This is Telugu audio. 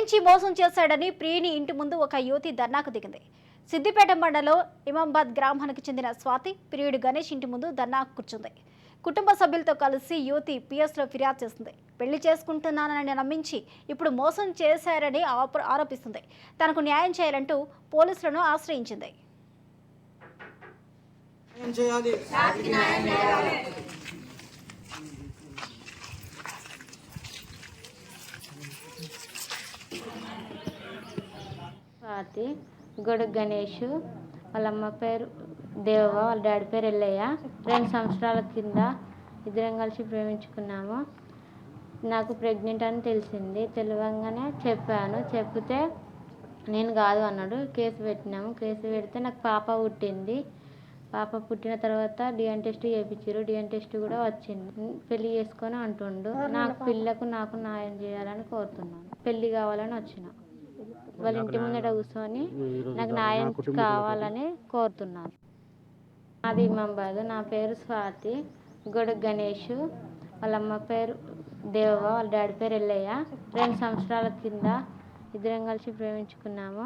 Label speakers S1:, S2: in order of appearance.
S1: ప్రేమించి మోసం చేశాడని ప్రియుని ఇంటి ముందు ఒక యువతి ధర్నాకు దిగింది. సిద్దిపేట మండలం ఇమాంబాద్ గ్రామానికి చెందిన స్వాతి ప్రియుడు గణేష్ ఇంటి ముందు ధర్నాకు కూర్చుంది. కుటుంబ సభ్యులతో కలిసి యువతి పిఎస్లో ఫిర్యాదు చేసింది. పెళ్లి చేసుకుంటున్నానని నమ్మించి ఇప్పుడు మోసం చేశారని ఆరోపిస్తుంది. తనకు న్యాయం చేయాలంటూ పోలీసులను ఆశ్రయించింది.
S2: స్వాతి, గొడుగు గణేష్, వాళ్ళ అమ్మ పేరు దేవ, వాళ్ళ డాడీ పేరు ఎల్లయ్య. 2 సంవత్సరాల కింద ఇద్దరం కలిసి ప్రేమించుకున్నాము. నాకు ప్రెగ్నెంట్ అని తెలిసింది. తెలియగానే చెప్పాను. చెప్తే నేను కాదు అన్నాడు. కేసు పెట్టినాము. కేసు పెడితే నాకు పాప పుట్టింది. పాప పుట్టిన తర్వాత డిఎన్ టెస్ట్ చేయించారు. డిఎన్ టెస్ట్ కూడా వచ్చింది. పెళ్లి చేసుకొని అంటుండు. నాకు న్యాయం చేయాలని కోరుతున్నాను. పెళ్లి కావాలని వచ్చిన వాళ్ళ ఇంటి ముందట కూర్చొని నాకు న్యాయం కావాలని కోరుతున్నాను. అది ఇమాంబాద్. నా పేరు స్వాతి, గొడుగు గణేష్, వాళ్ళ అమ్మ పేరు దేవ, వాళ్ళ డాడీ పేరు ఎల్లయ్య. 2 సంవత్సరాల కింద ఇద్దరం కలిసి ప్రేమించుకున్నాము.